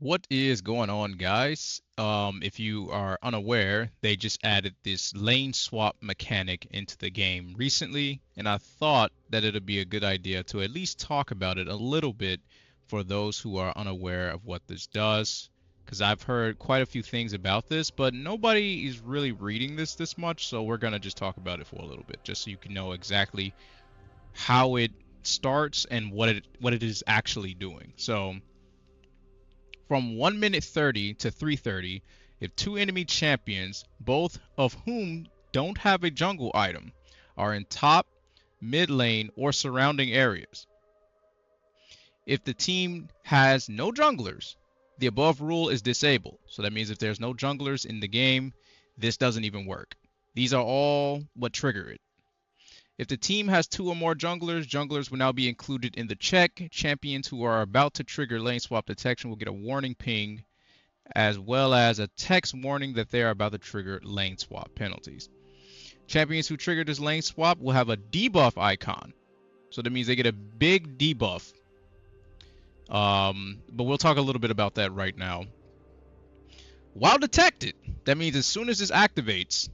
What is going on, guys? If you are unaware, they just added this lane swap mechanic into the game recently, and I thought that it'd be a good idea to at least talk about it a little bit for those who are unaware of what this does. Because I've heard quite a few things about this, but nobody is really reading this much, so we're gonna just talk about it for a little bit, just so you can know exactly how it starts and what it is actually doing. So from 1 minute 30 to 3:30, if two enemy champions, both of whom don't have a jungle item, are in top, mid lane, or surrounding areas. If the team has no junglers, the above rule is disabled. So that means if there's no junglers in the game, this doesn't even work. These are all what trigger it. If the team has two or more junglers, junglers will now be included in the check. Champions who are about to trigger lane swap detection will get a warning ping as well as a text warning that they are about to trigger lane swap penalties. Champions who trigger this lane swap will have a debuff icon. So that means they get a big debuff. But we'll talk a little bit about that right now. While detected, that means as soon as this activates,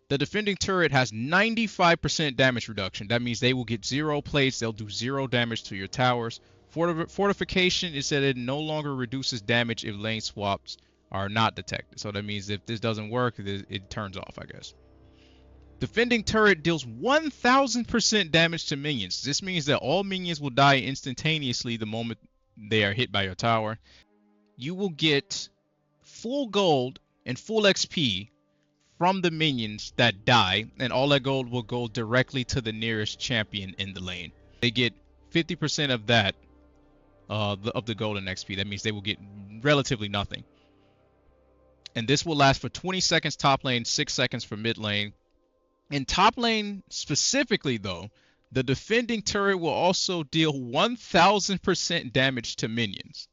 the defending turret has 95% damage reduction. That means they will get 0 plates. They'll do 0 damage to your towers. Fortification is that it no longer reduces damage if lane swaps are not detected. So that means if this doesn't work, it turns off, I guess. Defending turret deals 1000% damage to minions. This means that all minions will die instantaneously the moment they are hit by your tower. You will get full gold and full XP from the minions that die, and all that gold will go directly to the nearest champion in the lane. They get 50% of that, of the gold and XP. That means they will get relatively nothing. And this will last for 20 seconds top lane, 6 seconds for mid lane. In top lane specifically, though, the defending turret will also deal 1000% damage to minions.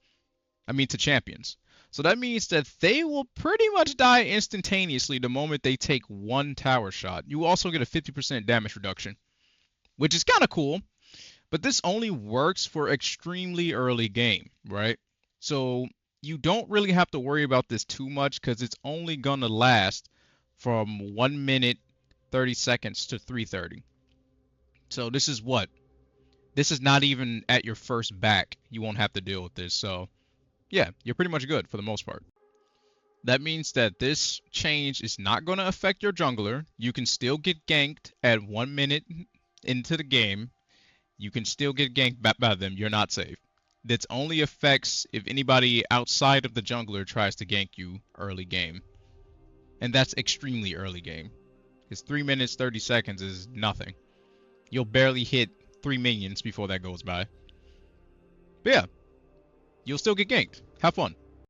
To champions. So that means that they will pretty much die instantaneously the moment they take one tower shot. You also get a 50% damage reduction, which is kind of cool, but this only works for extremely early game, right? So you don't really have to worry about this too much because it's only going to last from 1 minute 30 seconds to 3:30. So this is what? This is not even at your first back. You won't have to deal with this. So yeah, you're pretty much good for the most part. That means that this change is not going to affect your jungler. You can still get ganked at 1 minute into the game. You can still get ganked by them. You're not safe. This only affects if anybody outside of the jungler tries to gank you early game. And that's extremely early game. Because 3 minutes, 30 seconds is nothing. You'll barely hit 3 minions before that goes by. But yeah, you'll still get ganked. Have fun.